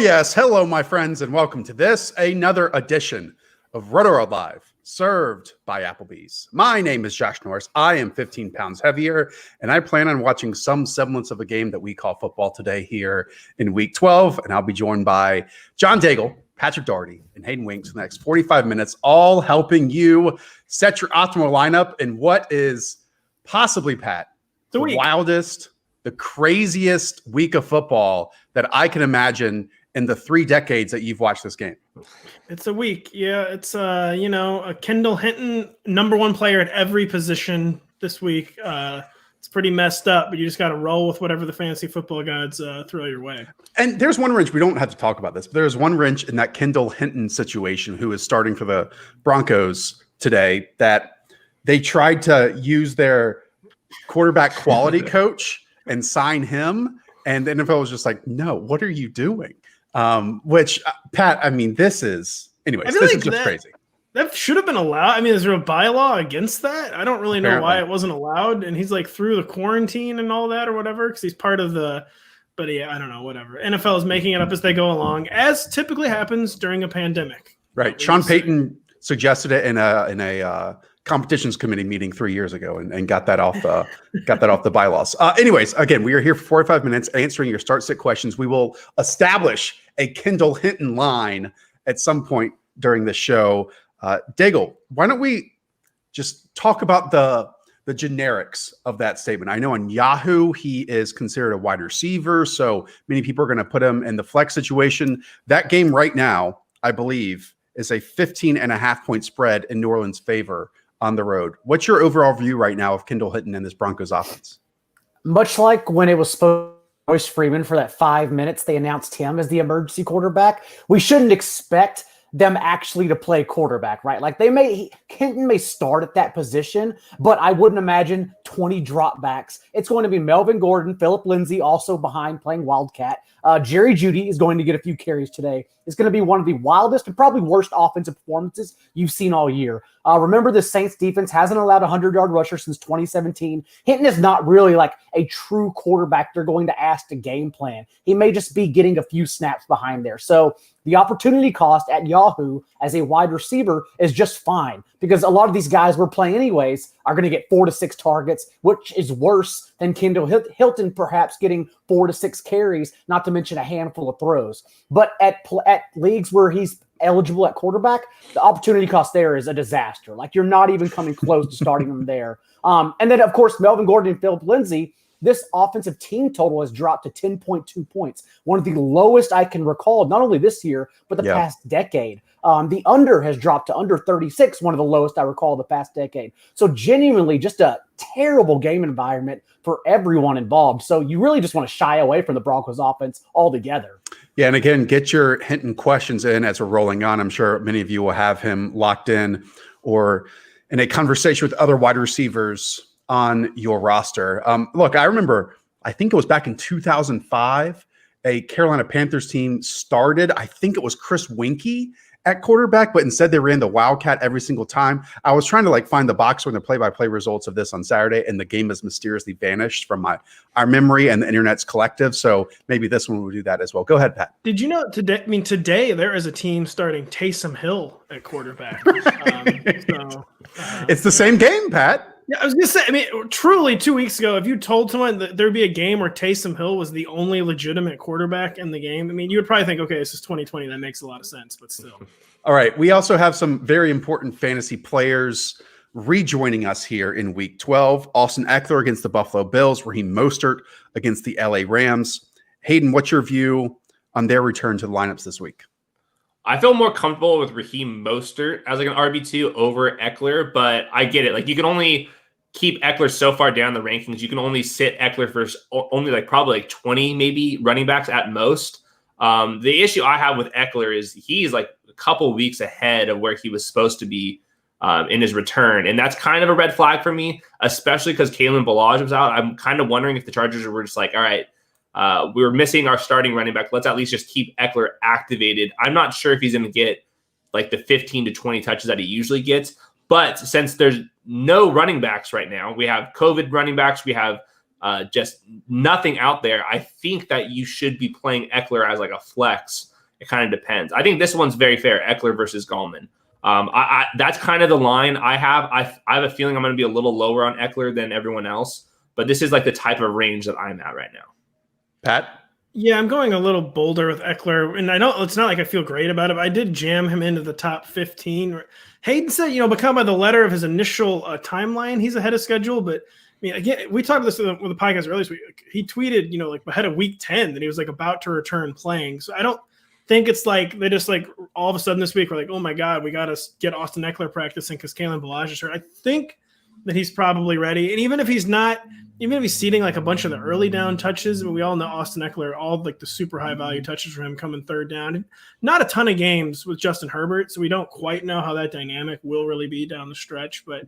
yes. Hello, my friends, and welcome to another edition of Rotoworld Live, served by Applebee's. My name is Josh Norris. I am 15 pounds heavier, and I plan on watching some semblance of a game that we call football today here in Week 12, and I'll be joined by John Daigle, Patrick Doherty, and Hayden Winks for the next 45 minutes, all helping you set your optimal lineup in what is possibly, Pat, the wildest, the craziest week of football that I can imagine in the 3 decades that you've watched this game. It's a week. Yeah, it's a Kendall Hinton, number 1 player at every position this week. It's pretty messed up, but you just got to roll with whatever the fantasy football gods throw your way. And there's one wrench. We don't have to talk about this, but there's one wrench in that Kendall Hinton situation, who is starting for the Broncos today, that they tried to use their quarterback quality coach and sign him. And the NFL was just like, no, what are you doing? Which, Pat, I mean, this is just crazy. That should have been allowed. I mean, is there a bylaw against that? I don't really know why it wasn't allowed. And he's like through the quarantine and all that or whatever, because he's part of the – but yeah, I don't know, whatever. NFL is making it up as they go along, as typically happens during a pandemic. Right. Sean Payton suggested it in a competitions committee meeting 3 years ago and got that off the bylaws. Anyways, again, we are here for 45 minutes answering your start-sit questions. We will establish a Kendall Hinton line at some point during the show. Daigle, why don't we just talk about the generics of that statement? I know on Yahoo, he is considered a wide receiver, so many people are going to put him in the flex situation. That game right now, I believe, is a 15.5-point spread in New Orleans' favor on the road. What's your overall view right now of Kendall Hinton and this Broncos offense? Much like when it was supposed to Royce Freeman for that 5 minutes, they announced him as the emergency quarterback. We shouldn't expect them actually to play quarterback, right? Like Hinton may start at that position, but I wouldn't imagine 20 dropbacks. It's going to be Melvin Gordon, Phillip Lindsay also behind playing Wildcat. Jerry Jeudy is going to get a few carries today. It's going to be one of the wildest and probably worst offensive performances you've seen all year. Remember, the Saints defense hasn't allowed a 100-yard rusher since 2017. Hinton is not really like a true quarterback they're going to ask to game plan. He may just be getting a few snaps behind there. So the opportunity cost at Yahoo as a wide receiver is just fine, because a lot of these guys we're playing anyways are going to get 4 to 6 targets, which is worse than Kendall Hinton perhaps getting 4 to 6 carries, not to mention a handful of throws. But at leagues where he's eligible at quarterback, the opportunity cost there is a disaster. Like, you're not even coming close to starting him there. And then, of course, Melvin Gordon and Phillip Lindsay, this offensive team total has dropped to 10.2 points, one of the lowest I can recall, not only this year, but the past decade. The under has dropped to under 36, one of the lowest I recall the past decade. So genuinely just a terrible game environment for everyone involved. So you really just want to shy away from the Broncos offense altogether. Yeah, and again, get your Hinton questions in as we're rolling on. I'm sure many of you will have him locked in or in a conversation with other wide receivers on your roster. Look, I remember, I think it was back in 2005, a Carolina Panthers team started, I think it was Chris Winkie at quarterback, but instead they ran the Wildcat every single time. I was trying to find the box score and the play-by-play results of this on Saturday, and the game has mysteriously vanished from our memory and the internet's collective. So maybe this one will do that as well. Go ahead, Pat. Did you know today? I mean, today there is a team starting Taysom Hill at quarterback. It's the same game, Pat. Yeah, I was going to say, I mean, truly 2 weeks ago, if you told someone that there'd be a game where Taysom Hill was the only legitimate quarterback in the game, I mean, you would probably think, okay, this is 2020. That makes a lot of sense, but still. All right. We also have some very important fantasy players rejoining us here in Week 12. Austin Ekeler against the Buffalo Bills, Raheem Mostert against the LA Rams. Hayden, what's your view on their return to the lineups this week? I feel more comfortable with Raheem Mostert as an RB2 over Ekeler, but I get it. You can only keep Ekeler so far down the rankings. You can only sit Ekeler for only probably 20 maybe running backs at most. The issue I have with Ekeler is he's a couple weeks ahead of where he was supposed to be in his return. And that's kind of a red flag for me, especially because Kalen Ballage was out. I'm kind of wondering if the Chargers were just all right, we were missing our starting running back. Let's at least just keep Ekeler activated. I'm not sure if he's going to get the 15 to 20 touches that he usually gets. But since there's no running backs right now, we have COVID running backs, we have just nothing out there. I think that you should be playing Ekeler as a flex it kind of depends. I think this one's very fair. Ekeler versus Gallman. That's kind of the line I have. I have a feeling I'm going to be a little lower on Ekeler than everyone else, but this is like the type of range that I'm at right now. Pat? Yeah, I'm going a little bolder with Ekeler, and I know it's not like I feel great about it, but I did jam him into the top 15. Hayden said, because by the letter of his initial timeline, he's ahead of schedule. But I mean, again, we talked about this with the podcast earlier this week. He tweeted, like ahead of week 10 that he was like about to return playing. So I don't think it's like they just like all of a sudden this week we're like, oh my God, we got to get Austin Ekeler practicing because Kalen Ballage is hurt. I think that he's probably ready. And even if he's not, even if he's seeding like a bunch of the early down touches, I mean, we all know Austin Ekeler, all like the super high value touches for him coming third down. Not a ton of games with Justin Herbert, so we don't quite know how that dynamic will really be down the stretch. But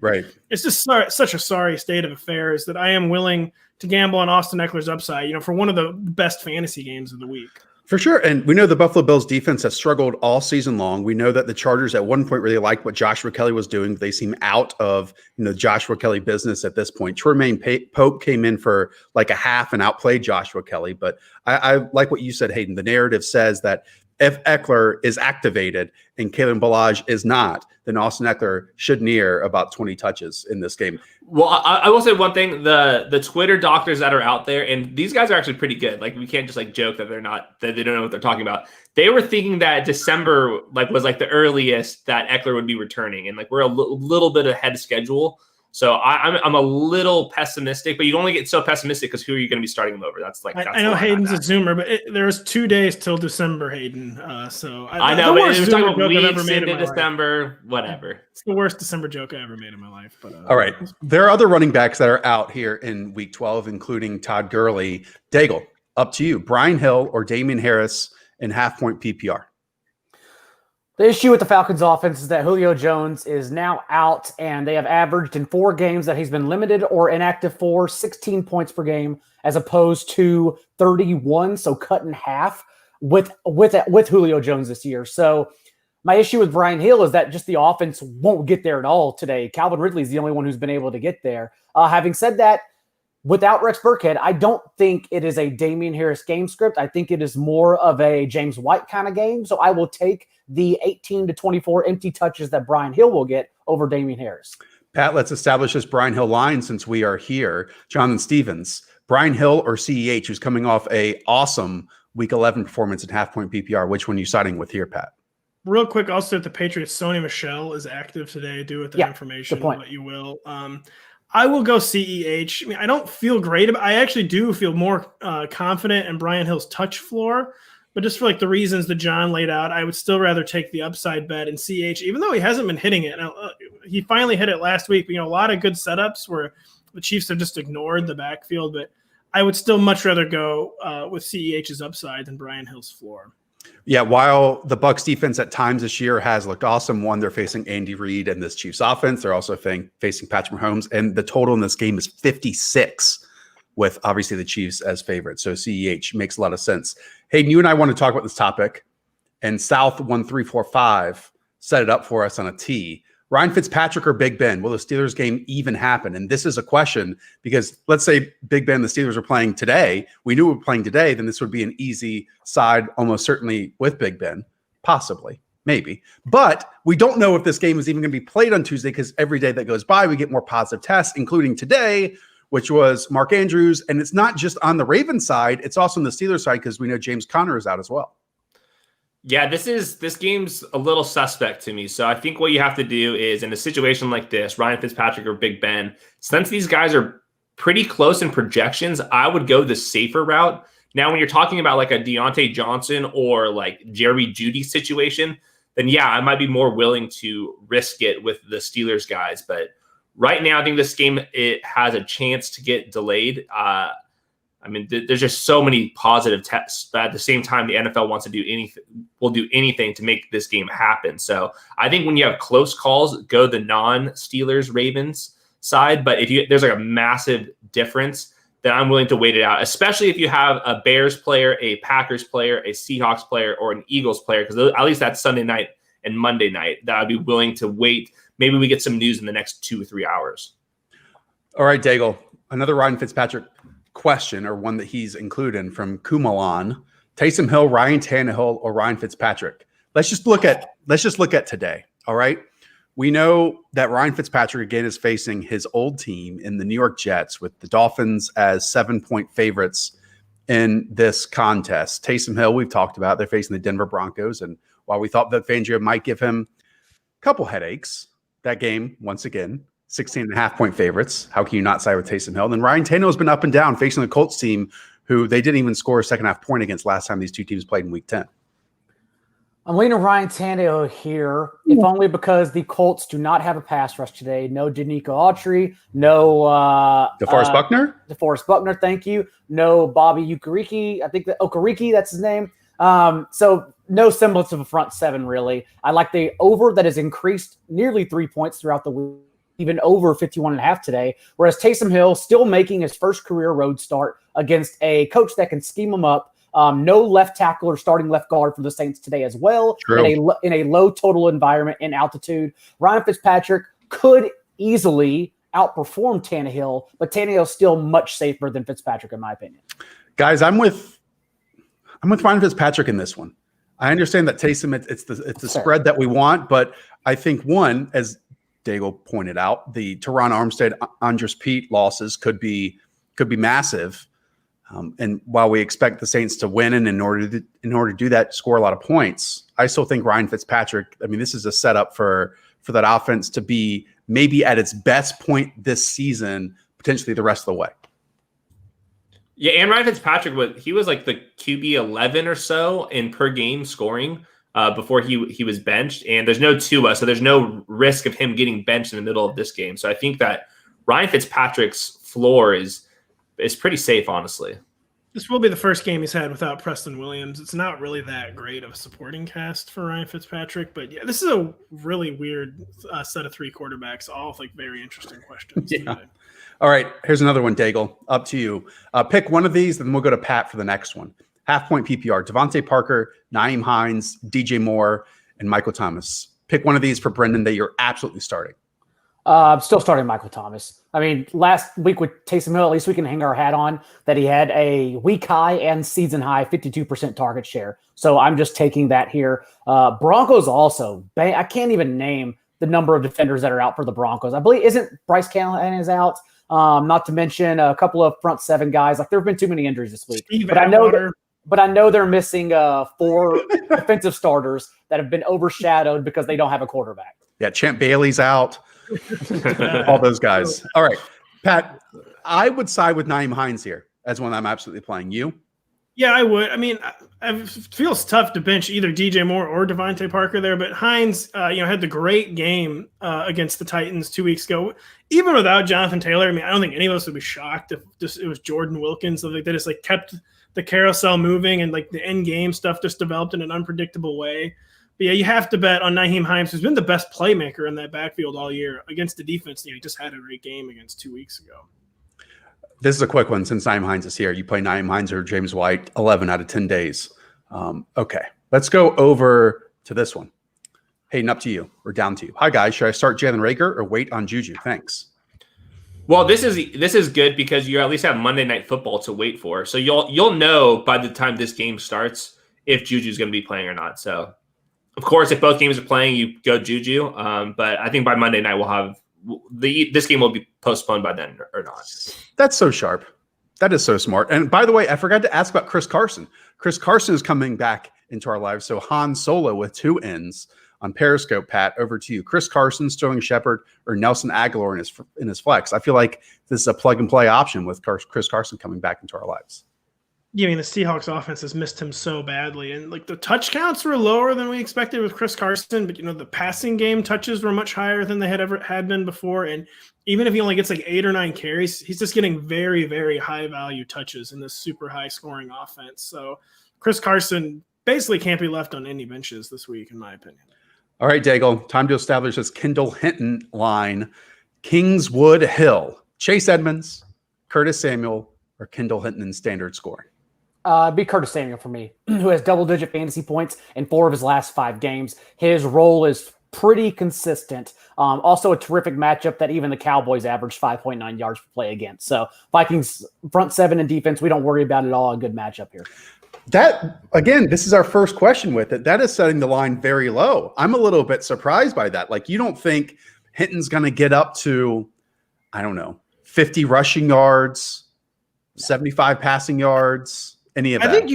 it's just such a sorry state of affairs that I am willing to gamble on Austin Ekeler's upside, for one of the best fantasy games of the week. For sure. And we know the Buffalo Bills defense has struggled all season long. We know that the Chargers at one point really liked what Joshua Kelly was doing. They seem out of Joshua Kelly business at this point. Tremaine Pope came in for like a half and outplayed Joshua Kelly. But I like what you said, Hayden. The narrative says that if Ekeler is activated and Kalen Ballage is not, then Austin Ekeler should near about 20 touches in this game. Well, I will say one thing: the Twitter doctors that are out there, and these guys are actually pretty good. Like, we can't just like joke that that they don't know what they're talking about. They were thinking that December was the earliest that Ekeler would be returning, and we're a little bit ahead of schedule. So I'm a little pessimistic, but you only get so pessimistic because who are you going to be starting him over? That's that's I know Hayden's a zoomer, but there's 2 days till December, Hayden. So I know, but we're talking about weeks into December, whatever. It's the worst December joke I ever made in my life. But all right, there are other running backs that are out here in Week 12, including Todd Gurley. Daigle, up to you. Brian Hill or Damian Harris in half-point PPR. The issue with the Falcons offense is that Julio Jones is now out, and they have averaged in 4 games that he's been limited or inactive for 16 points per game, as opposed to 31, so cut in half with Julio Jones this year. So my issue with Brian Hill is that just the offense won't get there at all today. Calvin Ridley is the only one who's been able to get there. Having said that, without Rex Burkhead, I don't think it is a Damian Harris game script. I think it is more of a James White kind of game. So I will take the 18 to 24 empty touches that Brian Hill will get over Damian Harris. Pat, let's establish this Brian Hill line since we are here. Jonathan Stevens, Brian Hill or CEH, who's coming off a awesome Week 11 performance in half-point PPR. Which one are you siding with here, Pat? Real quick, also at the Patriots, Sony Michel is active today. Do with that information what you will. I will go CEH. I mean, I don't feel great about. I actually do feel more confident in Brian Hill's touch floor, but just for the reasons that John laid out, I would still rather take the upside bet in CEH, even though he hasn't been hitting it. Now, he finally hit it last week. A lot of good setups where the Chiefs have just ignored the backfield, but I would still much rather go with CEH's upside than Brian Hill's floor. Yeah, while the Bucs defense at times this year has looked awesome, one, they're facing Andy Reid and this Chiefs offense. They're also facing Patrick Mahomes, and the total in this game is 56, with obviously the Chiefs as favorites. So CEH makes a lot of sense. Hayden, you and I want to talk about this topic, and South 1345 set it up for us on a tee. Ryan Fitzpatrick or Big Ben? Will the Steelers game even happen? And this is a question because let's say Big Ben and the Steelers are playing today. We knew we were playing today, then this would be an easy side, almost certainly with Big Ben, possibly, maybe. But we don't know if this game is even going to be played on Tuesday because every day that goes by, we get more positive tests, including today, which was Mark Andrews. And it's not just on the Ravens side, it's also on the Steelers side because we know James Conner is out as well. Yeah, this game's a little suspect to me. So I think what you have to do is, in a situation like this, Ryan Fitzpatrick or Big Ben, since these guys are pretty close in projections, I would go the safer route. Now, when you're talking about a Deontay Johnson or Jerry Jeudy situation, then yeah, I might be more willing to risk it with the Steelers guys. But right now, I think this game, it has a chance to get delayed. There's just so many positive tests, but at the same time, the NFL wants to do anything to make this game happen. So I think when you have close calls, go the non-Steelers Ravens side. But if there's a massive difference, then I'm willing to wait it out, especially if you have a Bears player, a Packers player, a Seahawks player, or an Eagles player, because at least that's Sunday night and Monday night, that I'd be willing to wait. Maybe we get some news in the next 2 or 3 hours. All right, Daigle, another Ryan Fitzpatrick question, or one that he's included from Kumalan. Taysom Hill, Ryan Tannehill, or Ryan Fitzpatrick. Let's just look at today. All right. We know that Ryan Fitzpatrick again is facing his old team in the New York Jets with the Dolphins as 7-point favorites in this contest. Taysom Hill, we've talked about, they're facing the Denver Broncos. And while we thought that Fangio might give him a couple headaches, that game, once again, 16.5-point favorites. How can you not side with Taysom Hill? And then Ryan Tannehill has been up and down facing the Colts team, who they didn't even score a second-half point against last time these two teams played in Week 10. I'm leaning Ryan Tannehill here, if only because the Colts do not have a pass rush today. No Danico Autry, no DeForest Buckner? DeForest Buckner, thank you. No Bobby Okereke. I think Okereke, that's his name. So no semblance of a front seven, really. I like the over that has increased nearly 3 points throughout the week, even over 51.5 today, whereas Taysom Hill still making his first career road start against a coach that can scheme him up. No left tackle or starting left guard for the Saints today as well. In a low total environment in altitude. Ryan Fitzpatrick could easily outperform Tannehill, but Tannehill is still much safer than Fitzpatrick, in my opinion. Guys, I'm with Ryan Fitzpatrick in this one. I understand that Taysom, it's the spread that we want, but I think one, as Daigle pointed out, the Teron Armstead, Andres Pete losses could be massive. And while we expect the Saints to win, and in order to do that, score a lot of points, I still think Ryan Fitzpatrick, I mean, this is a setup for that offense to be maybe at its best point this season, potentially the rest of the way. Yeah, and Ryan Fitzpatrick was like the QB 11 or so in per game scoring before he was benched, and there's no Tua, so there's no risk of him getting benched in the middle of this game. So I think that Ryan Fitzpatrick's floor is pretty safe, honestly. This will be the first game he's had without Preston Williams. It's not really that great of a supporting cast for Ryan Fitzpatrick, but yeah, this is a really weird set of three quarterbacks, all with like very interesting questions. Yeah. All right, here's another one, Daigle. Up to you. Pick one of these, then we'll go to Pat for the next one. Half-point PPR, Devontae Parker, Nyheim Hines, DJ Moore, and Michael Thomas. Pick one of these for Brendan that you're absolutely starting. I'm still starting Michael Thomas. I mean, last week with Taysom Hill, at least we can hang our hat on that he had a week high and season high 52% target share. So I'm just taking that here. Broncos also. I can't even name the number of defenders that are out for the Broncos. I believe, isn't Bryce Callahan is out? Not to mention a couple of front seven guys. Like there have been too many injuries this week. But I know they're missing 4 defensive starters that have been overshadowed because they don't have a quarterback. Yeah, Champ Bailey's out. All those guys. All right, Pat, I would side with Nyheim Hines here as one I'm absolutely playing. You? Yeah, I would. I mean, it feels tough to bench either DJ Moore or Devontae Parker there, but Hines, had the great game against the Titans 2 weeks ago. Even without Jonathan Taylor, I mean, I don't think any of us would be shocked if it was Jordan Wilkins. So they just like kept the carousel moving, and like the end game stuff just developed in an unpredictable way. But yeah, you have to bet on Nyheim Hines, who's been the best playmaker in that backfield all year against the defense. He just had a great game against 2 weeks ago. This is a quick one since Nyheim Hines is here. You play Nyheim Hines or James White 11 out of 10 days. Okay, let's go over to this one. Hayden, up to you. We're down to you. Hi, guys. Should I start Jalen Reagor or wait on Juju? Thanks. Well, this is good because you at least have Monday Night Football to wait for. So you'll know by the time this game starts if Juju's going to be playing or not. So, of course, if both games are playing, you go Juju. But I think by Monday night we'll have this game will be postponed by then or not. That's so sharp. That is so smart. And by the way, I forgot to ask about Chris Carson. Chris Carson is coming back into our lives. So Han Solo with 2 N's on Periscope. Pat, over to you. Chris Carson, Sterling Shepard, or Nelson Aguilar in his flex. I feel like this is a plug and play option with Chris Carson coming back into our lives. Yeah, I mean, the Seahawks offense has missed him so badly. And like the touch counts were lower than we expected with Chris Carson, but the passing game touches were much higher than they had been before. And even if he only gets like 8 or 9 carries, he's just getting very, very high value touches in this super high scoring offense. So Chris Carson basically can't be left on any benches this week, in my opinion. All right, Daigle, time to establish this Kendall Hinton line. Kingswood Hill, Chase Edmonds, Curtis Samuel, or Kendall Hinton in standard scoring. Be Curtis Samuel for me, who has double-digit fantasy points in 4 of his last 5 games. His role is pretty consistent. Also a terrific matchup that even the Cowboys averaged 5.9 yards per play against. So Vikings front 7 and defense, we don't worry about it all. A good matchup here. That, again, this is our first question with it. That is setting the line very low. I'm a little bit surprised by that. Like, you don't think Hinton's going to get up to, I don't know, 50 rushing yards, 75 passing yards, any of that? I think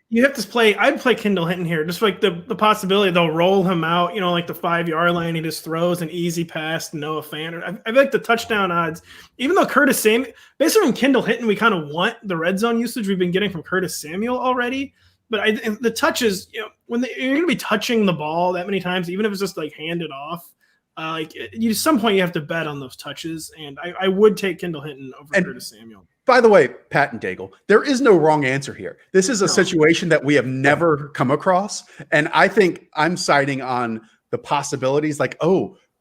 you have to play. I'd play Kendall Hinton here. Just like the possibility they'll roll him out, like the 5-yard line. He just throws an easy pass to Noah Fant. I feel like the touchdown odds, even though Curtis Samuel, based on Kendall Hinton, we kind of want the red zone usage we've been getting from Curtis Samuel already. But the touches, when you're going to be touching the ball that many times, even if it's just like handed off, at some point you have to bet on those touches. And I would take Kendall Hinton over Curtis Samuel. By the way, Pat and Daigle, there is no wrong answer here. This is a situation that we have never come across. And I think I'm citing on the possibilities like,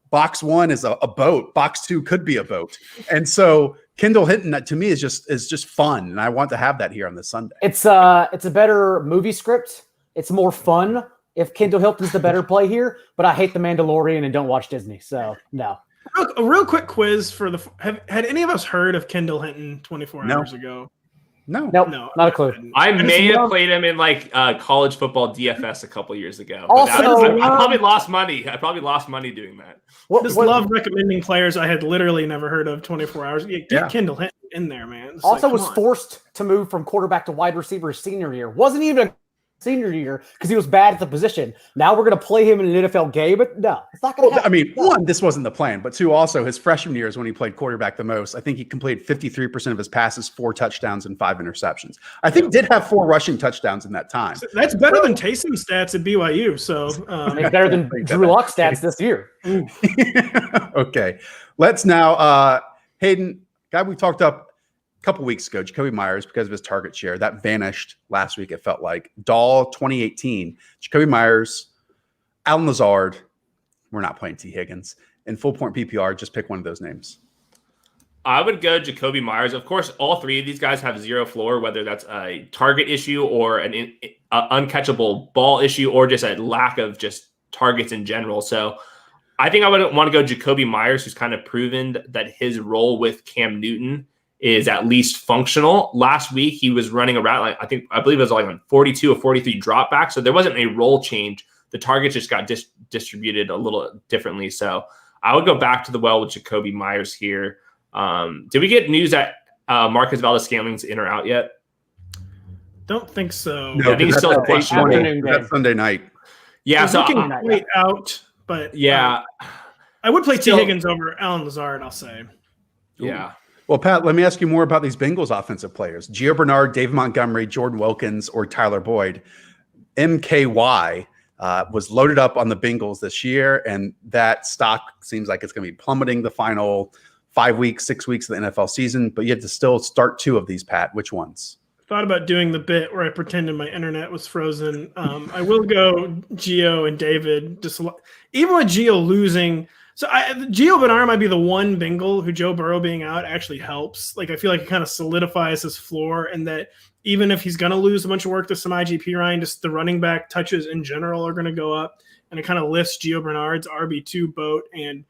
box 1 is a boat. Box 2 could be a boat. And so Kendall Hinton, to me, is just fun. And I want to have that here on this Sunday. It's a better movie script. It's more fun if Kendall Hinton's the better play here. But I hate The Mandalorian and don't watch Disney. So, no. A real quick quiz for had any of us heard of Kendall Hinton 24 hours ago? No, not a clue. I may have played him in like college football DFS a couple years ago. Also, I probably lost money. I probably lost money doing that. Love recommending players I had literally never heard of 24 hours. Get Kendall Hinton in there, man. Also was forced to move from quarterback to wide receiver his senior year. Wasn't even a senior year because he was bad at the position. Now we're going to play him in an NFL game, but no, it's not going to happen. I mean, one, this wasn't the plan, but two, also his freshman year is when he played quarterback the most. I think he completed 53% of his passes, 4 touchdowns and 5 interceptions. I think did have 4 rushing touchdowns in that time. So that's better than Taysom stats at BYU. So it's better than Drew Lock stats this year. Okay, let's now Hayden, guy we talked up couple weeks ago, Jacoby Myers, because of his target share, that vanished last week. It felt like Dahl 2018, Jacoby Myers, Alan Lazard. We're not playing T. Higgins in full point PPR. Just pick one of those names. I would go Jacoby Myers. Of course, all 3 of these guys have 0 floor, whether that's a target issue or an uncatchable ball issue or just a lack of just targets in general. So I think I would want to go Jacoby Myers, who's kind of proven that his role with Cam Newton is at least functional. Last week, he was running around, I believe it was like on 42 or 43 dropbacks. So there wasn't a role change. The targets just got distributed a little differently. So I would go back to the well with Jacoby Myers here. Did we get news that Marcus Valdes-Scantling's in or out yet? Don't think so. No, I think he's still questionable. That's Sunday night. Yeah, so looking right out, but yeah, I would play T. Higgins over Alan Lazard, I'll say. Yeah. Well, Pat, let me ask you more about these Bengals offensive players. Gio Bernard, David Montgomery, Jordan Wilkins, or Tyler Boyd. MKY was loaded up on the Bengals this year, and that stock seems like it's going to be plummeting the final 5 weeks, 6 weeks of the NFL season, but you had to still start 2 of these, Pat. Which ones? Thought about doing the bit where I pretended my internet was frozen. I will go Gio and David. Just even with Gio losing – so Gio Bernard might be the one Bengal who Joe Burrow being out actually helps. Like I feel like it kind of solidifies his floor, and that even if he's going to lose a bunch of work to some IGP Ryan, just the running back touches in general are going to go up, and it kind of lifts Gio Bernard's RB2 boat. And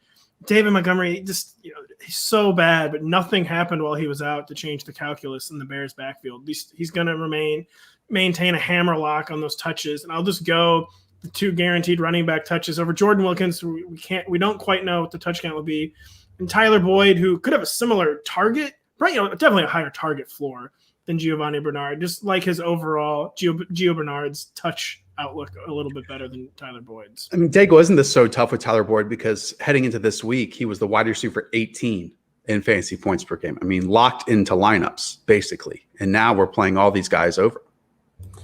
David Montgomery, just he's so bad, but nothing happened while he was out to change the calculus in the Bears' backfield. At least he's going to maintain a hammerlock on those touches, and I'll just go the 2 guaranteed running back touches over Jordan Wilkins. We don't quite know what the touch count will be, and Tyler Boyd, who could have a similar target, right? Definitely a higher target floor than Giovanni Bernard. Just like his overall Gio Bernard's touch outlook a little bit better than Tyler Boyd's. I mean, Dago, isn't this so tough with Tyler Boyd? Because heading into this week, he was the wide receiver 18 in fantasy points per game. I mean, locked into lineups basically, and now we're playing all these guys over.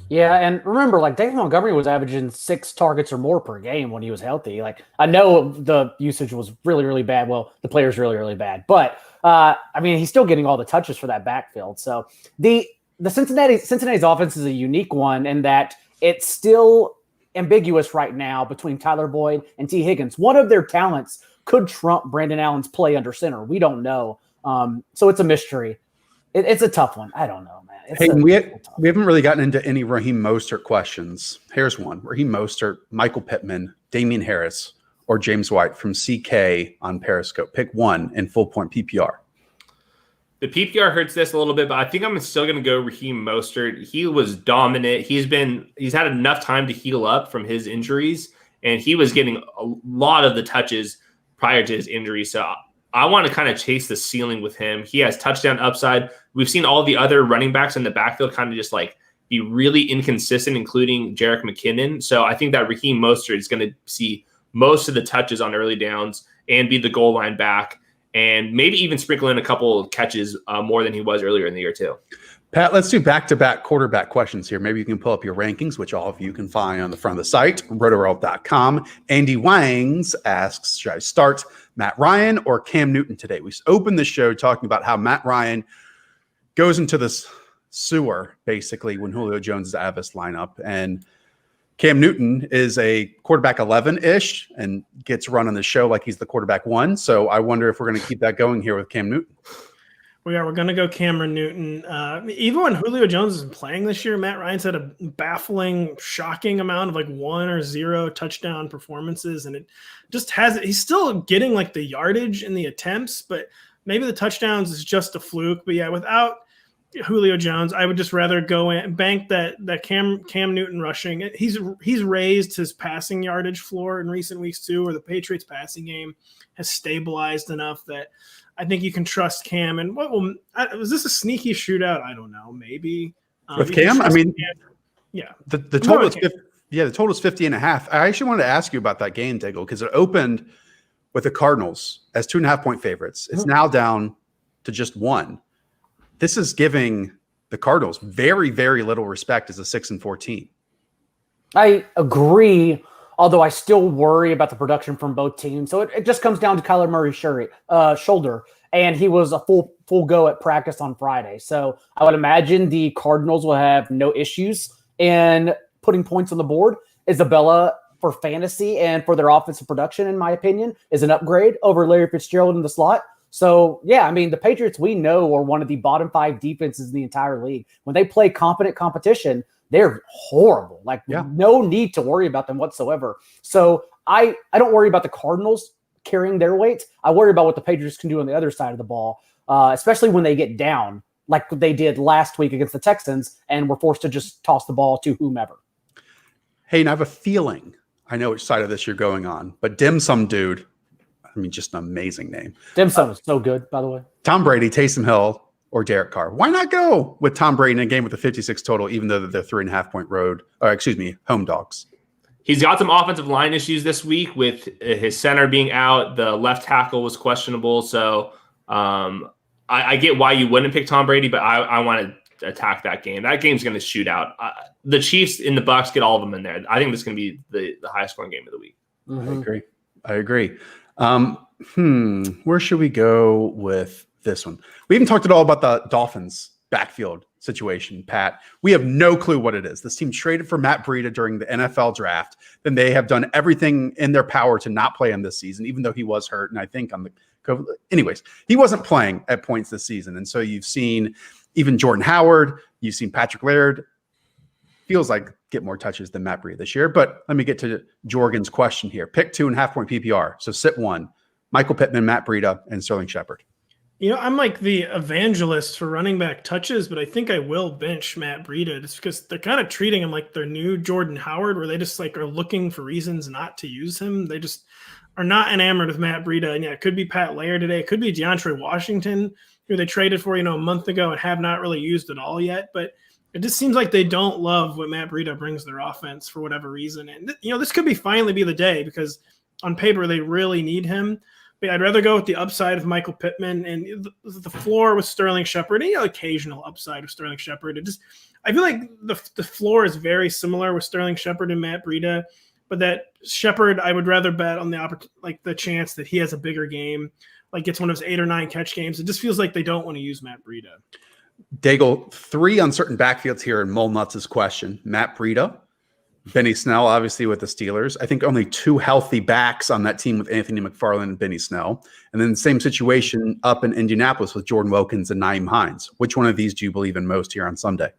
Yeah, and remember, like David Montgomery was averaging 6 targets or more per game when he was healthy. Like I know the usage was really, really bad. Well, the player's really, really bad, but I mean, he's still getting all the touches for that backfield. So the Cincinnati's offense is a unique one in that it's still ambiguous right now between Tyler Boyd and T. Higgins. One of their talents could trump Brandon Allen's play under center. We don't know, so it's a mystery. It's a tough one. I don't know, man. Hey, we haven't really gotten into any Raheem Mostert questions. Here's one. Raheem Mostert, Michael Pittman, Damian Harris, or James White from CK on Periscope. Pick one in full point PPR. The PPR hurts this a little bit, but I think I'm still going to go Raheem Mostert. He was dominant. He's had enough time to heal up from his injuries, and he was getting a lot of the touches prior to his injury. So I want to kind of chase the ceiling with him. He has touchdown upside. We've seen all the other running backs in the backfield kind of just like be really inconsistent, including Jerick McKinnon. So I think that Raheem Mostert is going to see most of the touches on early downs and be the goal line back, and maybe even sprinkle in a couple catches more than he was earlier in the year too. Pat, let's do back-to-back quarterback questions here. Maybe you can pull up your rankings, which all of you can find on the front of the site, rotoworld.com. Andy Wangs asks, should I start Matt Ryan or Cam Newton today? We opened the show talking about how Matt Ryan goes into this sewer, basically, when Julio Jones is out of his lineup. And Cam Newton is a quarterback 11-ish and gets run on the show like he's the quarterback 1. So I wonder if we're going to keep that going here with Cam Newton. We're going to go Cameron Newton. Even when Julio Jones isn't playing this year, Matt Ryan's had a baffling, shocking amount of like 1 or 0 touchdown performances. And it just he's still getting like the yardage and the attempts, but maybe the touchdowns is just a fluke. But yeah, without Julio Jones, I would just rather go and bank that Cam Newton rushing. He's raised his passing yardage floor in recent weeks too, where the Patriots passing game has stabilized enough that I think you can trust Cam. And was this a sneaky shootout? I don't know. Maybe with Cam. I mean, Cam. Yeah. The total is 50, the total is 50.5. I actually wanted to ask you about that game, Diggle, because it opened with the Cardinals as 2.5-point favorites. It's now down to just 1. This is giving the Cardinals very, very little respect as a 6-4 team. I agree, although I still worry about the production from both teams. So it just comes down to Kyler Murray's shoulder, and he was a full go at practice on Friday. So I would imagine the Cardinals will have no issues in putting points on the board. Isabella, for fantasy and for their offensive production, in my opinion, is an upgrade over Larry Fitzgerald in the slot. So, yeah, I mean, the Patriots, we know, are one of the bottom 5 defenses in the entire league. When they play competent competition, they're horrible. No need to worry about them whatsoever. So I don't worry about the Cardinals carrying their weight. I worry about what the Patriots can do on the other side of the ball, especially when they get down, like they did last week against the Texans, and were forced to just toss the ball to whomever. Hey, and I have a feeling I know which side of this you're going on, but Dim Sum Dude, I mean, just an amazing name. Dim Sum is so good, by the way. Tom Brady, Taysom Hill, or Derek Carr. Why not go with Tom Brady in a game with a 56 total, even though they're 3.5-point home dogs? He's got some offensive line issues this week with his center being out. The left tackle was questionable. So I get why you wouldn't pick Tom Brady, but I want to attack that game. That game's going to shoot out. The Chiefs and the Bucs, get all of them in there. I think this is going to be the highest scoring game of the week. Mm-hmm. I agree. Where should we go with this one? We haven't talked at all about the Dolphins backfield situation, Pat. We have no clue what it is. This team traded for Matt Breida during the NFL draft. Then they have done everything in their power to not play him this season, even though he was hurt. And I think on the COVID, anyways, he wasn't playing at points this season. And so you've seen even Jordan Howard, you've seen Patrick Laird, feels like get more touches than Matt Breida this year. But let me get to Jorgen's question here. Pick 2.5-point PPR. So sit 1, Michael Pittman, Matt Breida, and Sterling Shepard. I'm like the evangelist for running back touches, but I think I will bench Matt Breida just because they're kind of treating him like their new Jordan Howard, where they just like are looking for reasons not to use him. They just are not enamored with Matt Breida. And yeah, it could be Pat Laird today. It could be DeAndre Washington, who they traded for, a month ago and have not really used at all yet. But it just seems like they don't love what Matt Breida brings their offense for whatever reason. And, this could finally be the day because on paper they really need him. But I'd rather go with the upside of Michael Pittman and the floor with Sterling Shepard, and occasional upside of Sterling Shepard. I feel like the floor is very similar with Sterling Shepard and Matt Breida, but that Shepard, I would rather bet on the chance that he has a bigger game, like gets one of his 8 or 9 catch games. It just feels like they don't want to use Matt Breida. Daigle, 3 uncertain backfields here in Molnuts' question. Matt Breida, Benny Snell, obviously with the Steelers. I think only 2 healthy backs on that team with Anthony McFarland and Benny Snell. And then the same situation up in Indianapolis with Jordan Wilkins and Naeem Hines. Which one of these do you believe in most here on Sunday?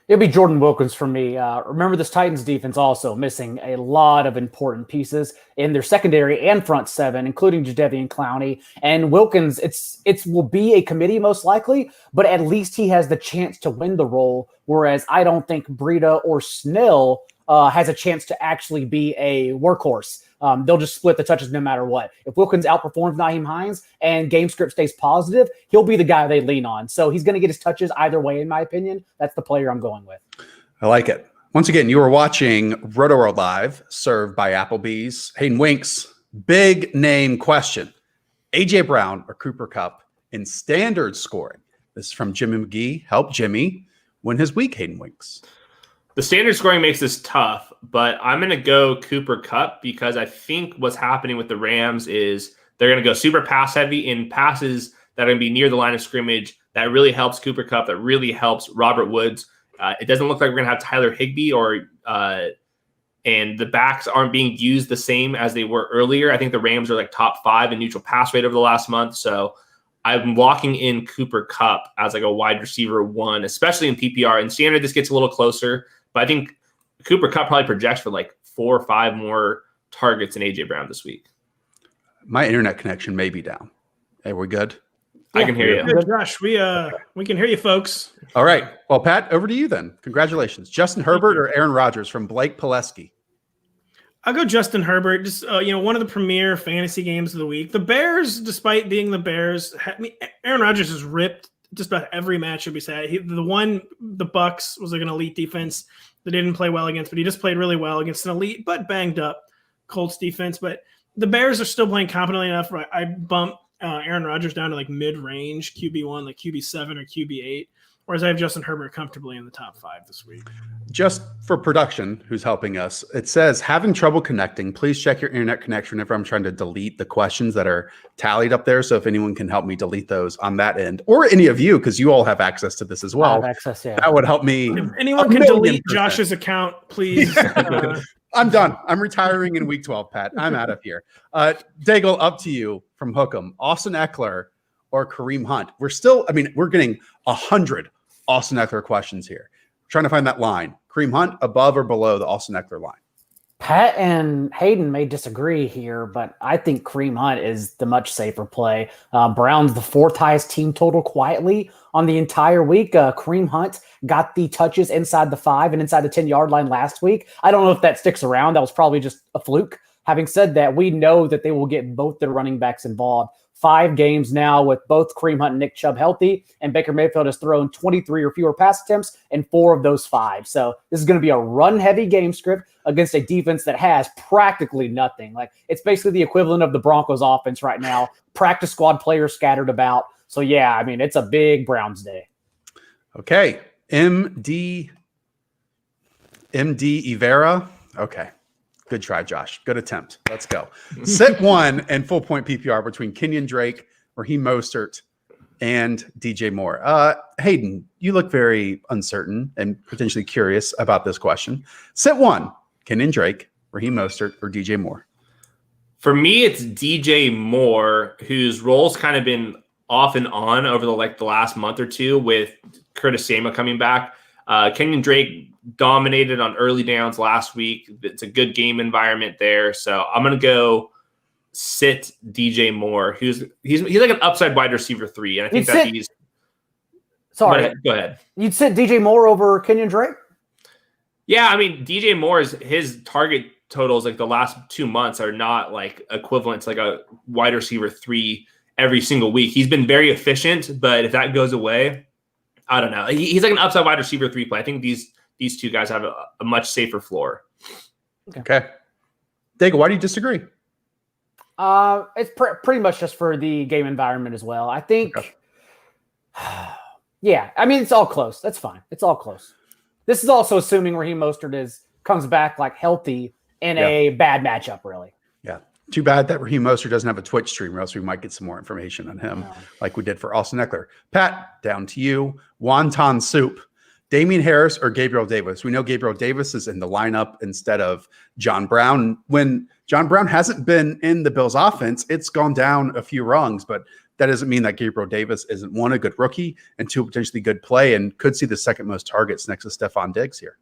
It'll be Jordan Wilkins for me. Remember, this Titans defense also missing a lot of important pieces in their secondary and front seven, including Jadeveon Clowney. And Wilkins, it will be a committee most likely, but at least he has the chance to win the role, whereas I don't think Breida or Snell has a chance to actually be a workhorse. They'll just split the touches no matter what. If Wilkins outperforms Nyheim Hines and game script stays positive, he'll be the guy they lean on. So he's going to get his touches either way, in my opinion. That's the player I'm going with. I like it. Once again, you are watching Rotoworld Live, served by Applebee's. Hayden Winks, big name question. A.J. Brown or Cooper Kupp in standard scoring? This is from Jimmy McGee. Help Jimmy win his week, Hayden Winks. The standard scoring makes this tough, but I'm going to go Cooper Kupp because I think what's happening with the Rams is they're going to go super pass heavy in passes that are going to be near the line of scrimmage. That really helps Cooper Kupp. That really helps Robert Woods. It doesn't look like we're going to have Tyler Higbee and the backs aren't being used the same as they were earlier. I think the Rams are like top 5 in neutral pass rate over the last month. So I'm locking in Cooper Kupp as like a wide receiver 1, especially in PPR. In standard, this gets a little closer. But I think Cooper Kupp probably projects for like 4 or 5 more targets than A.J. Brown this week. My internet connection may be down. Hey, we're good? I can hear you. Good, Josh, we can hear you, folks. All right. Well, Pat, over to you then. Congratulations. Justin Herbert or Aaron Rodgers from Blake Pileski? I'll go Justin Herbert. Just one of the premier fantasy games of the week. The Bears, despite being the Bears, Aaron Rodgers is ripped just about every matchup he's had. The Bucks was like an elite defense that didn't play well against, but he just played really well against an elite but banged up Colts defense. But the Bears are still playing competently enough. Right? I bump Aaron Rodgers down to like mid-range QB1, like QB7 or QB8, whereas I have Justin Herbert comfortably in the top 5 this week. Just for production, who's helping us, it says, having trouble connecting. Please check your internet connection whenever I'm trying to delete the questions that are tallied up there. So if anyone can help me delete those on that end, or any of you, because you all have access to this as well. I have access, yeah. That would help me. If anyone can delete Josh's account, please. I'm done. I'm retiring in week 12, Pat. I'm out of here. Daigle, up to you from Hook'em. Austin Ekeler or Kareem Hunt? We're getting 100 Austin Ekeler questions here. Trying to find that line. Kareem Hunt above or below the Austin Ekeler line? Pat and Hayden may disagree here, but I think Kareem Hunt is the much safer play. Brown's the 4th highest team total quietly on the entire week. Kareem Hunt got the touches inside the 5 and inside the 10-yard line last week. I don't know if that sticks around. That was probably just a fluke. Having said that, we know that they will get both their running backs involved. 5 games now with both Kareem Hunt and Nick Chubb healthy, and Baker Mayfield has thrown 23 or fewer pass attempts in 4 of those 5. So this is going to be a run-heavy game script against a defense that has practically nothing. Like, it's basically the equivalent of the Broncos offense right now. Practice squad players scattered about. So, yeah, it's a big Browns day. Okay. MD Ivera. Okay. Good try, Josh. Good attempt. Let's go. Sit 1 and full point PPR between Kenyon Drake, Raheem Mostert, and DJ Moore. Hayden, you look very uncertain and potentially curious about this question. Sit 1, Kenyon Drake, Raheem Mostert, or DJ Moore? For me, it's DJ Moore, whose role's kind of been off and on over the last month or two with Curtis Samuel coming back. Kenyon Drake dominated on early downs last week. It's a good game environment there. So I'm going to go sit DJ Moore, he's like an upside wide receiver 3. And I think Sorry. Go ahead. You'd sit DJ Moore over Kenyon Drake? Yeah, DJ Moore's his target totals like the last 2 months are not like equivalent to like a wide receiver 3 every single week. He's been very efficient, but if that goes away, I don't know. He's like an upside wide receiver 3 play. I think these 2 guys have a much safer floor. Okay. Daigle, why do you disagree? It's pretty much just for the game environment as well. I think, yeah, it's all close. That's fine. It's all close. This is also assuming Raheem Mostert comes back like healthy in a bad matchup, really. Yeah. Too bad that Raheem Mostert doesn't have a Twitch stream, or else we might get some more information on him like we did for Austin Ekeler. Pat, down to you. Wonton soup. Damian Harris or Gabriel Davis? We know Gabriel Davis is in the lineup instead of John Brown. When John Brown hasn't been in the Bills offense, it's gone down a few rungs, but that doesn't mean that Gabriel Davis isn't, one, a good rookie, and two, potentially good play, and could see the second most targets next to Stephon Diggs here.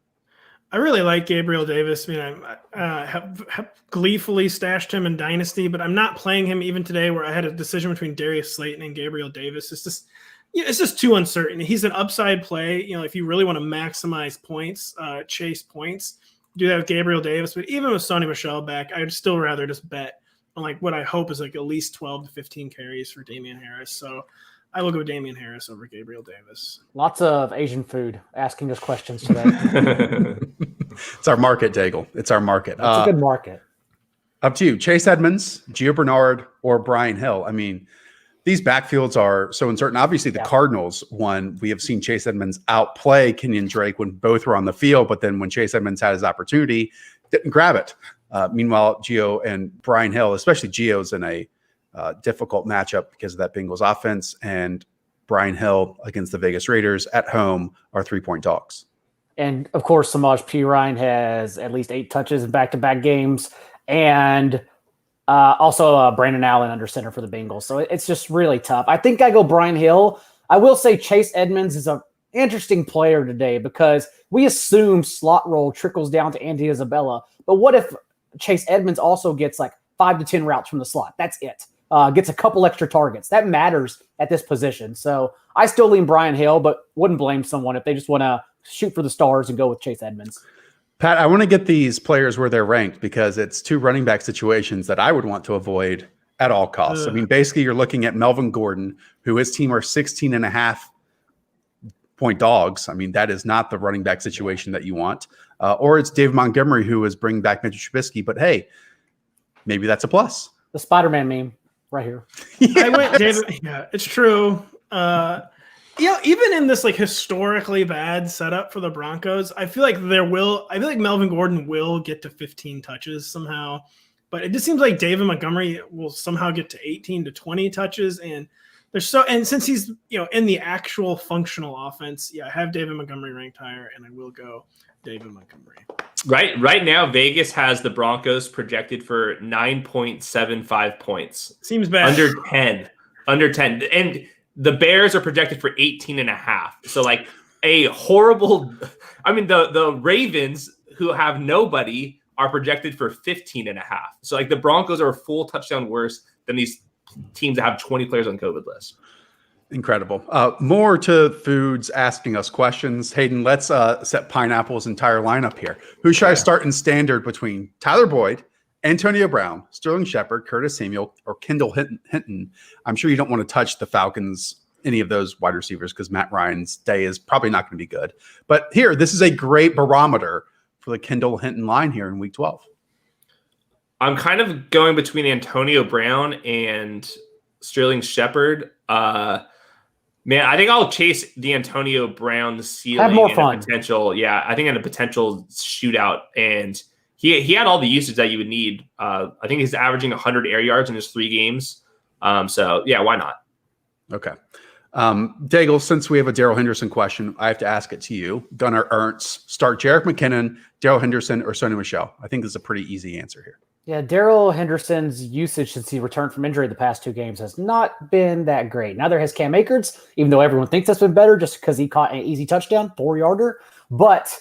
I really like Gabriel Davis. I mean, I have gleefully stashed him in Dynasty, but I'm not playing him even today where I had a decision between Darius Slayton and Gabriel Davis. It's just too uncertain. He's an upside play. If you really want to maximize points, chase points, do that with Gabriel Davis. But even with Sony Michel back, I'd still rather just bet on like what I hope is like at least 12 to 15 carries for Damian Harris. So I will go Damian Harris over Gabriel Davis. Lots of Asian food asking us questions today. It's our market, Daigle. It's our market. It's a good market. Up to you. Chase Edmonds, Gio Bernard, or Brian Hill. I mean, these backfields are so uncertain. Obviously, the Cardinals won. We have seen Chase Edmonds outplay Kenyon Drake when both were on the field, but then when Chase Edmonds had his opportunity, didn't grab it. Meanwhile, Gio and Brian Hill, especially Gio's in a difficult matchup because of that Bengals offense, and Brian Hill against the Vegas Raiders at home are 3-point dogs. And of course, Samaj Pirine has at least 8 touches in back-to-back games, and also Brandon Allen under center for the Bengals. So it's just really tough. I think I go Brian Hill. I will say Chase Edmonds is an interesting player today because we assume slot roll trickles down to Andy Isabella. But what if Chase Edmonds also gets like 5 to 10 routes from the slot? That's it. Gets a couple extra targets. That matters at this position. So I still lean Brian Hill, but wouldn't blame someone if they just want to shoot for the stars and go with Chase Edmonds. Pat, I want to get these players where they're ranked because it's 2 running back situations that I would want to avoid at all costs. I mean, basically, you're looking at Melvin Gordon, who his team are 16.5-point dogs. I mean, that is not the running back situation that you want. Or it's David Montgomery, who is bringing back Mitchell Trubisky. But hey, maybe that's a plus. The Spider-Man meme right here. I went David. Yeah, it's true. Even in this like historically bad setup for the Broncos, I feel like Melvin Gordon will get to 15 touches somehow, but it just seems like David Montgomery will somehow get to 18 to 20 touches. And since he's, in the actual functional offense, I have David Montgomery ranked higher, and I will go David Montgomery. Right now, Vegas has the Broncos projected for 9.75 points. Seems bad. Under 10. And the Bears are projected for 18.5. So like a horrible, the Ravens, who have nobody, are projected for 15.5. So like the Broncos are a full touchdown worse than these teams that have 20 players on COVID lists. Incredible. More to foods asking us questions. Hayden, let's set Pineapple's entire lineup here. Who should I start in standard between Tyler Boyd, Antonio Brown, Sterling Shepard, Curtis Samuel, or Kendall Hinton? I'm sure you don't want to touch the Falcons, any of those wide receivers, because Matt Ryan's day is probably not going to be good. But here, this is a great barometer for the Kendall Hinton line here in Week 12. I'm kind of going between Antonio Brown and Sterling Shepard. Man, I think I'll chase the Antonio Brown ceiling. Have more fun. I think in a potential shootout, and he had all the usage that you would need. I think he's averaging 100 air yards in his 3 games. So why not? Okay. Daigle, since we have a Darrell Henderson question, I have to ask it to you. Gunnar Ernst, start Jerick McKinnon, Darrell Henderson, or Sony Michel? I think this is a pretty easy answer here. Yeah, Darrell Henderson's usage since he returned from injury the past 2 games has not been that great. Neither has Cam Akers, even though everyone thinks that's been better just because he caught an easy touchdown, 4-yarder. But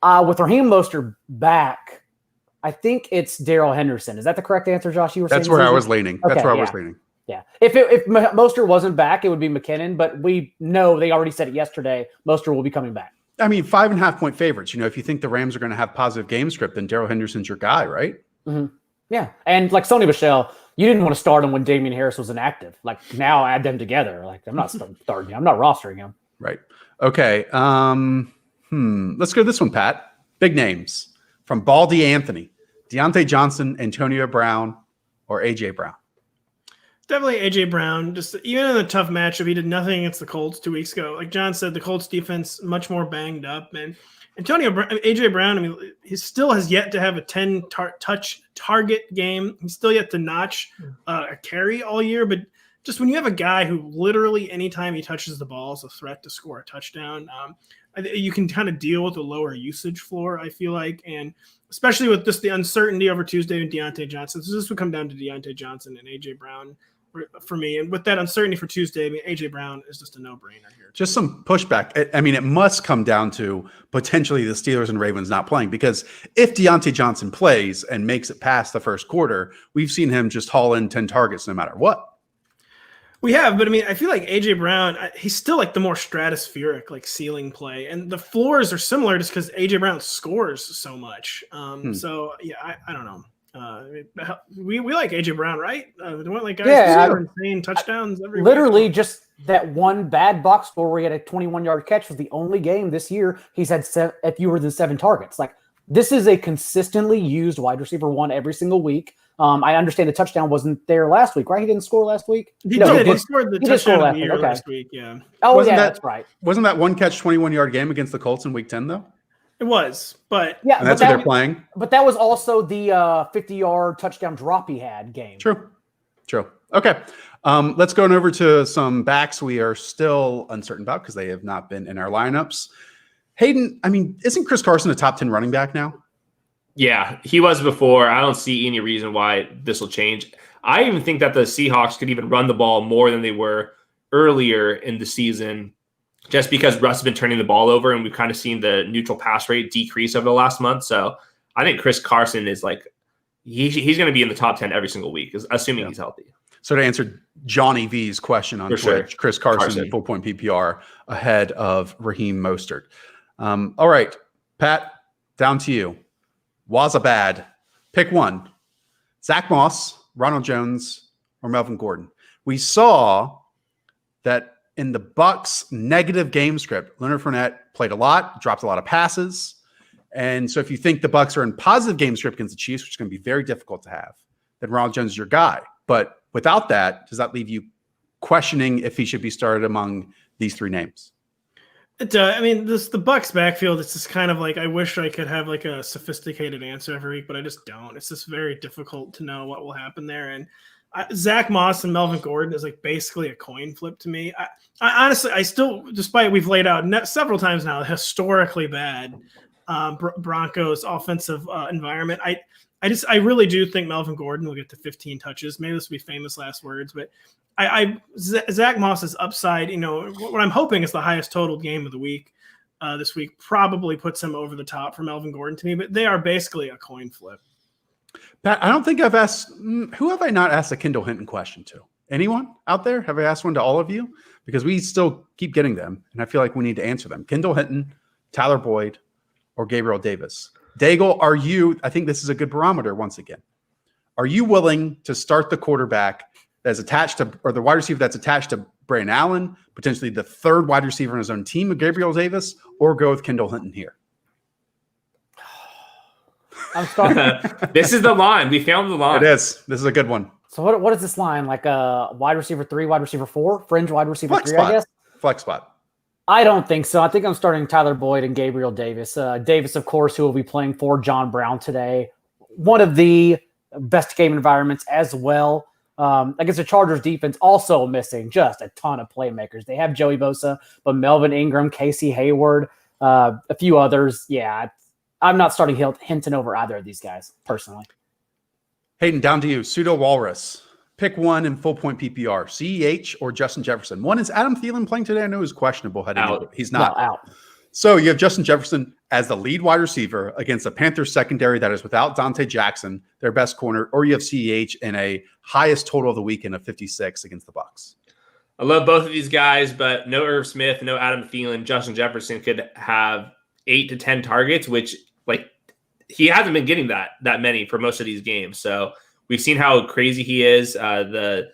with Raheem Mostert back, I think it's Darrell Henderson. Is that the correct answer, Josh? That's where I was leaning. That's where I was leaning. Yeah. If Mostert wasn't back, it would be McKinnon, but we know they already said it yesterday. Mostert will be coming back. I mean, 5.5-point favorites. If you think the Rams are going to have positive game script, then Darrell Henderson's your guy, right? Mm-hmm. Yeah. And like Sony Michel, you didn't want to start him when Damian Harris was inactive. Like now add them together. Like I'm not starting him. I'm not rostering him. Right. Okay. Let's go to this one, Pat. Big names from Baldy Anthony, Deontay Johnson, Antonio Brown, or AJ Brown. Definitely AJ Brown. Just even in a tough matchup, he did nothing against the Colts 2 weeks ago. Like John said, the Colts defense much more banged up, and AJ Brown, he still has yet to have a 10 touch target game. He's still yet to notch a carry all year. But just when you have a guy who literally anytime he touches the ball is a threat to score a touchdown, you can kind of deal with a lower usage floor, I feel like. And especially with just the uncertainty over Tuesday with Deontay Johnson. So this would come down to Deontay Johnson and AJ Brown for me. And with that uncertainty for Tuesday, I mean, AJ Brown is just a no-brainer here. Just some pushback. I mean, it must come down to potentially the Steelers and Ravens not playing, because if Deontay Johnson plays and makes it past the first quarter, we've seen him just haul in 10 targets no matter what. We have, but I mean, I feel like AJ Brown, he's still like the more stratospheric, like ceiling play, and the floors are similar just because AJ Brown scores so much. So yeah, I don't know. We like AJ Brown, right? We want like guys insane touchdowns every literally week. Just that one bad box score where he had a 21-yard catch was the only game this year he's had fewer than 7 targets. Like, this is a consistently used wide receiver one every single week. I understand the touchdown wasn't there last week, right? He didn't score last week. He scored the touchdown of the year last week. Yeah. Oh, that's right. Wasn't that one catch 21-yard game against the Colts in Week 10 though? It was, but yeah, and that's what they're playing. But that was also the 50-yard touchdown drop he had game. True. Okay. Let's go over to some backs we are still uncertain about because they have not been in our lineups. Hayden, I mean, isn't Chris Carson a top 10 running back now? Yeah, he was before. I don't see any reason why this will change. I even think that the Seahawks could even run the ball more than they were earlier in the season, just because Russ has been turning the ball over and we've kind of seen the neutral pass rate decrease over the last month. So I think Chris Carson is like, he's going to be in the top 10 every single week, assuming he's healthy. So to answer Johnny V's question on Twitch, Chris Carson at full point PPR ahead of Raheem Mostert. All right, Pat, down to you. Was a bad. Pick one. Zach Moss, Ronald Jones, or Melvin Gordon. We saw that in the Bucs' negative game script, Leonard Fournette played a lot, dropped a lot of passes. And so if you think the Bucs are in positive game script against the Chiefs, which is going to be very difficult to have, then Ronald Jones is your guy. But without that, does that leave you questioning if he should be started among these 3 names? I mean, the Bucs backfield, it's just kind of like, I wish I could have like a sophisticated answer every week, but I just don't. It's just very difficult to know what will happen there. And Zach Moss and Melvin Gordon is like basically a coin flip to me. I honestly, I still, despite we've laid out several times now, historically bad Broncos offensive environment. I really do think Melvin Gordon will get to 15 touches. Maybe this will be famous last words, but Zach Moss's upside, what I'm hoping is the highest total game of the week this week, probably puts him over the top for Melvin Gordon to me, but they are basically a coin flip. Pat, I don't think I've asked, who have I not asked a Kendall Hinton question to? Anyone out there? Have I asked one to all of you? Because we still keep getting them, and I feel like we need to answer them. Kendall Hinton, Tyler Boyd, or Gabriel Davis. Daigle, I think this is a good barometer once again. Are you willing to start the quarterback that's attached to, or the wide receiver that's attached to Brandon Allen, potentially the 3rd wide receiver in his own team of Gabriel Davis, or go with Kendall Hinton here? I'm starting. This is the line. We found the line. It is. This is a good one. So what is this line? Like a wide receiver 3, wide receiver 4, fringe wide receiver Flex 3, spot. I guess? Flex spot. I don't think so. I think I'm starting Tyler Boyd and Gabriel Davis. Davis, of course, who will be playing for John Brown today. One of the best game environments as well. Against the Chargers defense, also missing just a ton of playmakers. They have Joey Bosa, but Melvin Ingram, Casey Hayward, a few others. Yeah, I'm not starting Hinton over either of these guys, personally. Hayden, down to you. Pseudo Walrus. Pick one in full point PPR. CEH or Justin Jefferson. One, is Adam Thielen playing today? I know he's questionable heading into it. He's not. No, out. So you have Justin Jefferson as the lead wide receiver against the Panthers secondary that is without Dante Jackson, their best corner, or you have CEH in a highest total of the weekend of 56 against the Bucs. I love both of these guys, but no Irv Smith, no Adam Thielen. Justin Jefferson could have 8 to 10 targets, which he hasn't been getting that many for most of these games. So we've seen how crazy he is. The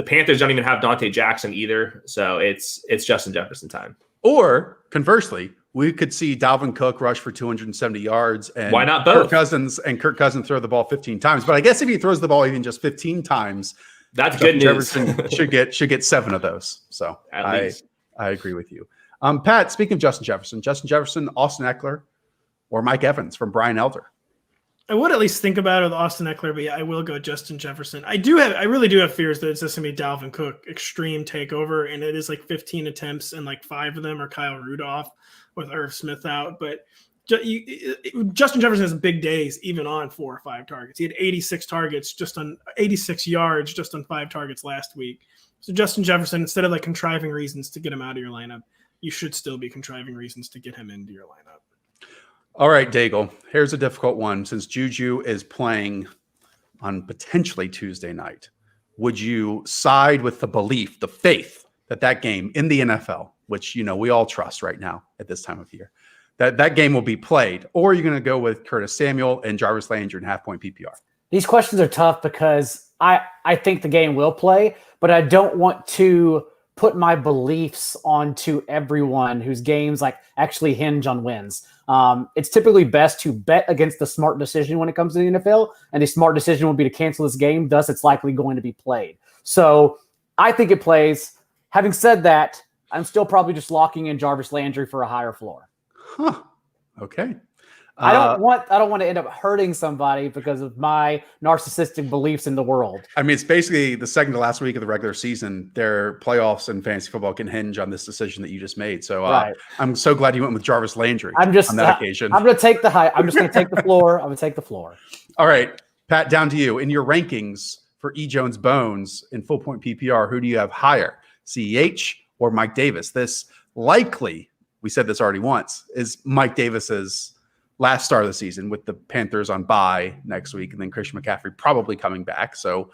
Panthers don't even have Dante Jackson either. So it's Justin Jefferson time. Or conversely, we could see Dalvin Cook rush for 270 yards and why not both? Kirk Cousins throw the ball 15 times. But I guess if he throws the ball even just 15 times, that's good news. Jefferson should get 7 of those. So I agree with you. Pat, speaking of Justin Jefferson, Austin Ekeler, or Mike Evans from Brian Elder. I would at least think about it with Austin Ekeler, but yeah, I will go Justin Jefferson. I really do have fears that it's just going to be Dalvin Cook extreme takeover, and it is like 15 attempts, and like 5 of them are Kyle Rudolph with Irv Smith out. But Justin Jefferson has big days, even on 4 or 5 targets. He had 86 targets, just on 86 yards, just on 5 targets last week. So Justin Jefferson, instead of like contriving reasons to get him out of your lineup, you should still be contriving reasons to get him into your lineup. All right, Daigle, here's a difficult one. Since Juju is playing on potentially Tuesday night, would you side with the belief, the faith that game in the NFL, which, we all trust right now at this time of year, that game will be played, or are you going to go with Curtis Samuel and Jarvis Landry in half-point PPR? These questions are tough because I think the game will play, but I don't want to put my beliefs onto everyone whose games like actually hinge on wins. It's typically best to bet against the smart decision when it comes to the NFL, and the smart decision would be to cancel this game. Thus, it's likely going to be played. So I think it plays. Having said that, I'm still probably just locking in Jarvis Landry for a higher floor. Huh. Okay. I don't want to end up hurting somebody because of my narcissistic beliefs in the world. I mean, it's basically the second to last week of the regular season. Their playoffs and fantasy football can hinge on this decision that you just made. So right. I'm so glad you went with Jarvis Landry on that occasion. I'm going to take the high. I'm just going to take the floor. I'm going to take the floor. All right, Pat, down to you. In your rankings for E. Jones Bones in full point PPR, who do you have higher, CEH or Mike Davis? This likely, we said this already once, is Mike Davis's last start of the season with the Panthers on bye next week, and then Christian McCaffrey probably coming back. So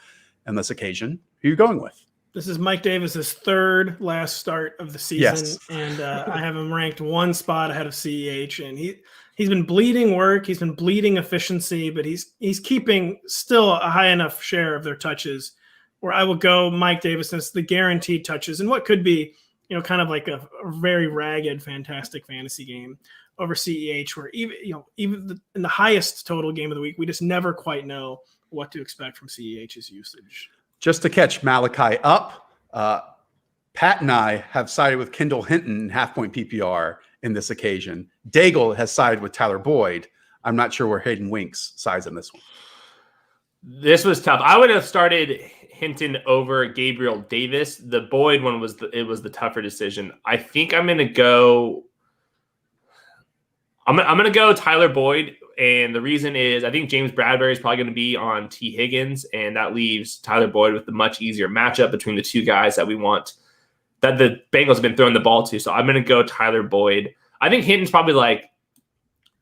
on this occasion, who are you going with? This is Mike Davis's third last start of the season, yes. And I have him ranked 1 spot ahead of CEH, and he's been bleeding work, he's been bleeding efficiency, but he's keeping still a high enough share of their touches where I will go Mike Davis as the guaranteed touches and what could be, kind of like a very ragged, fantastic fantasy game over CEH, where even in the highest total game of the week, we just never quite know what to expect from CEH's usage. Just to catch Malachi up, Pat and I have sided with Kendall Hinton in half-point PPR in this occasion. Daigle has sided with Tyler Boyd. I'm not sure where Hayden Winks sides in this one. This was tough. I would have started Hinton over Gabriel Davis. The Boyd one was the tougher decision. I think I'm going to go. I'm going to go Tyler Boyd, and the reason is I think James Bradbury is probably going to be on T. Higgins, and that leaves Tyler Boyd with the much easier matchup between the two guys that we want, that the Bengals have been throwing the ball to. So I'm going to go Tyler Boyd. I think Hinton's probably like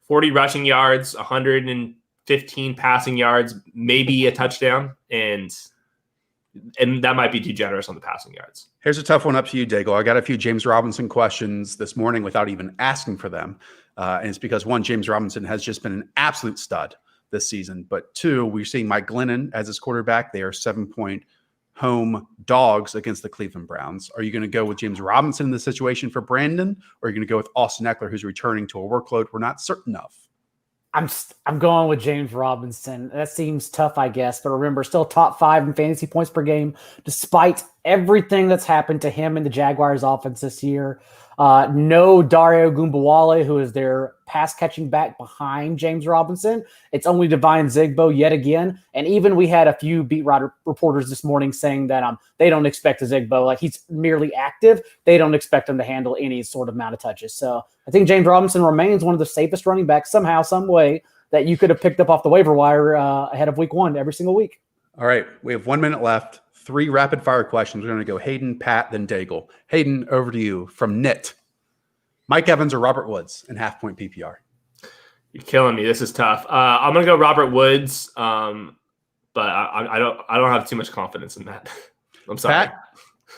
40 rushing yards, 115 passing yards, maybe a touchdown, and that might be too generous on the passing yards. Here's a tough one up to you, Daigle. I got a few James Robinson questions this morning without even asking for them. And it's because, one, James Robinson has just been an absolute stud this season. But two, we're seeing Mike Glennon as his quarterback. They are 7-point home dogs against the Cleveland Browns. Are you going to go with James Robinson in this situation for Brandon? Or are you going to go with Austin Ekeler, who's returning to a workload we're not certain of? I'm going with James Robinson. That seems tough, I guess. But remember, still top 5 in fantasy points per game, despite everything that's happened to him in the Jaguars offense this year. No Dario Gumbawale, who is their pass-catching back behind James Robinson. It's only Divine Zigbo yet again. And even we had a few beat writer reporters this morning saying that they don't expect a Zigbo. Like, he's merely active. They don't expect him to handle any sort of amount of touches. So I think James Robinson remains one of the safest running backs somehow, some way that you could have picked up off the waiver wire ahead of week 1 every single week. All right. We have 1 minute left. 3 rapid fire questions. We're going to go Hayden, Pat, then Daigle. Hayden, over to you from NIT. Mike Evans or Robert Woods in half-point PPR? You're killing me. This is tough. I'm going to go Robert Woods, but I don't have too much confidence in that. I'm sorry. Pat,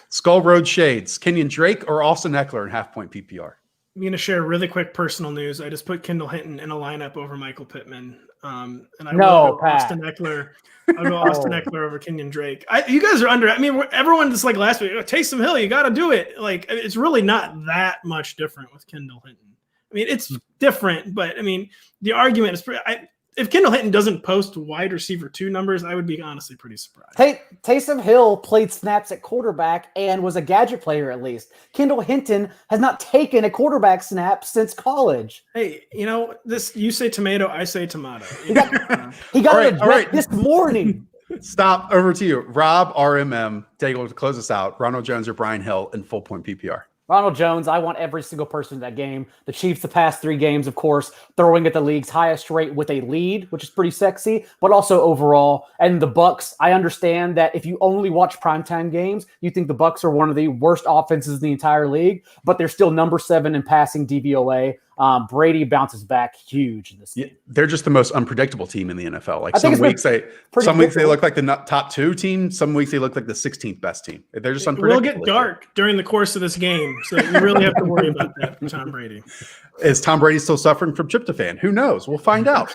Skull Road Shades, Kenyon Drake or Austin Ekeler in half-point PPR? I'm going to share really quick personal news. I just put Kendall Hinton in a lineup over Michael Pittman. And I will go Austin Ekeler. I'll go Austin Ekeler over Kenyon Drake. You guys are under. I mean, everyone just like last week. Taysom Hill, you got to do it. Like, it's really not that much different with Kendall Hinton. I mean, it's different, but I mean, the argument is pretty. If Kendall Hinton doesn't post wide receiver 2 numbers, I would be honestly pretty surprised. Taysom Hill played snaps at quarterback and was a gadget player at least. Kendall Hinton has not taken a quarterback snap since college. Hey, this, you say tomato, I say tomato. He got it this morning. Stop. Over to you. Rob, RMM, Daigle, to close us out. Ronald Jones or Brian Hill in full point PPR? Ronald Jones, I want every single person in that game. The Chiefs, the past 3 games, of course, throwing at the league's highest rate with a lead, which is pretty sexy, but also overall. And the Bucs, I understand that if you only watch primetime games, you think the Bucs are one of the worst offenses in the entire league, but they're still number 7 in passing DVOA. Brady bounces back huge in this game. They're just the most unpredictable team in the NFL. Like some weeks they look like the top 2 team. Some weeks they look like the 16th best team. They're just unpredictable. It will get dark during the course of this game, so you really have to worry about that for Tom Brady. Is Tom Brady still suffering from tryptophan? Who knows? We'll find out.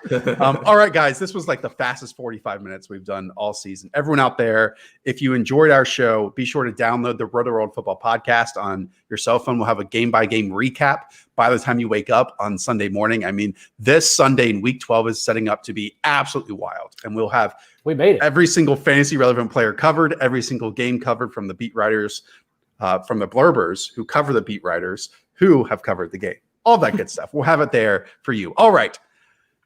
All right, guys, this was like the fastest 45 minutes we've done all season. Everyone out there, if you enjoyed our show, be sure to download the Rotoworld Football podcast on your cell phone. We'll have a game-by-game recap by the time you wake up on Sunday morning. I mean, this Sunday in Week 12 is setting up to be absolutely wild, and we'll have every single fantasy relevant player covered, every single game covered from the beat writers, from the blurbers who cover the beat writers who have covered the game. All that good stuff. We'll have it there for you. All right.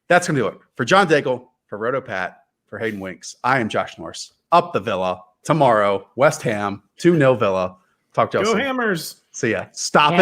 That's going to do it. For John Daigle, for Roto Pat, for Hayden Winks, I am Josh Norris. Up the Villa tomorrow. West Ham, 2-0 Villa. Talk to y'all soon. Go Hammers. See ya. Stop it.